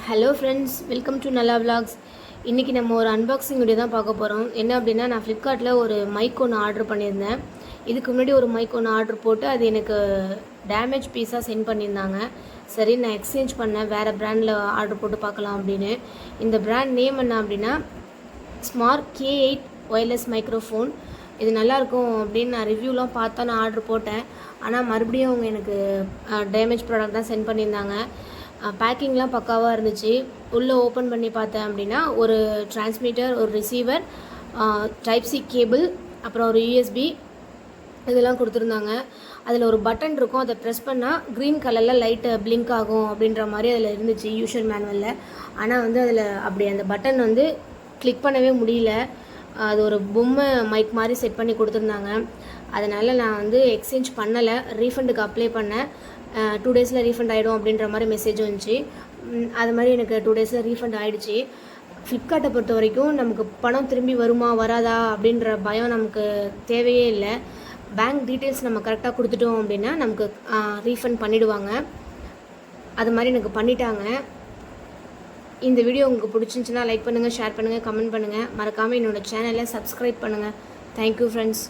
Hello friends, welcome to நல்லா vlogs. இன்றைக்கி நம்ம ஒரு அன்பாக்சிங் வீடியோ தான் பார்க்க போகிறோம். என்ன அப்படின்னா, நான் ஃப்ளிப்கார்ட்டில் ஒரு மைக் ஒன்று ஆர்டர் பண்ணியிருந்தேன். இதுக்கு முன்னாடி ஒரு மைக் ஒன்று ஆர்டர் போட்டு அது எனக்கு டேமேஜ் பீஸாக சென்ட் பண்ணியிருந்தாங்க. சரி, நான் எக்ஸ்சேஞ்ச் பண்ணேன், வேறு ப்ராண்டில் ஆர்டர் போட்டு பார்க்கலாம் அப்படின்னு. இந்த ப்ராண்ட் நேம் என்ன அப்படின்னா ஸ்மார்ட் K8 ஒயர்லெஸ் மைக்ரோஃபோன். இது நல்லாயிருக்கும் அப்படின்னு நான் ரிவ்யூலாம் பார்த்தா நான் ஆர்டர் போட்டேன். ஆனால் மறுபடியும் அவங்க எனக்கு டேமேஜ் ப்ராடக்ட் தான் சென்ட் பண்ணியிருந்தாங்க. பேக்கிங்லாம் பக்காவாக இருந்துச்சு. உள்ளே ஓப்பன் பண்ணி பார்த்தேன் அப்படின்னா ஒரு டிரான்ஸ்மிட்டர், ஒரு ரிசீவர், டைப் சி கேபிள், அப்புறம் ஒரு USB இதெல்லாம் கொடுத்துருந்தாங்க. அதில் ஒரு பட்டன் இருக்கும், அதை ப்ரெஸ் பண்ணால் க்ரீன் கலரில் லைட்டு பிளிங்க் ஆகும் அப்படின்ற மாதிரி அதில் இருந்துச்சு யூஷர் மேனுவலில். ஆனால் அதில் அப்படி அந்த பட்டன் கிளிக் பண்ணவே முடியல. அது ஒரு பொம்மை மைக் மாதிரி செட் பண்ணி கொடுத்துருந்தாங்க. அதனால் நான் எக்ஸ்சேஞ்ச் பண்ணலை, ரீஃபண்டுக்கு அப்ளை பண்ணேன். 2 டேஸில் ரீஃபண்ட் ஆகிடும் அப்படின்ற மாதிரி மெசேஜ் வந்துச்சு. அது மாதிரி எனக்கு 2 டேஸில் ரீஃபண்ட் ஆகிடுச்சு. ஃப்ளிப்கார்ட்டை பொறுத்த வரைக்கும் நமக்கு பணம் திரும்பி வருமா வராதா அப்படின்ற பயம் நமக்கு தேவையே இல்லை. பேங்க் டீட்டெயில்ஸ் நம்ம கரெக்டாக கொடுத்துட்டோம் அப்படின்னா நமக்கு ரீஃபண்ட் பண்ணிவிடுவாங்க. அது மாதிரி எனக்கு பண்ணிட்டாங்க. இந்த வீடியோ உங்களுக்கு பிடிச்சிருந்துச்சுன்னா லைக் பண்ணுங்கள், ஷேர் பண்ணுங்கள், கமெண்ட் பண்ணுங்கள். மறக்காமல் என்னோடய சேனலை சப்ஸ்கிரைப் பண்ணுங்கள். Thank you friends.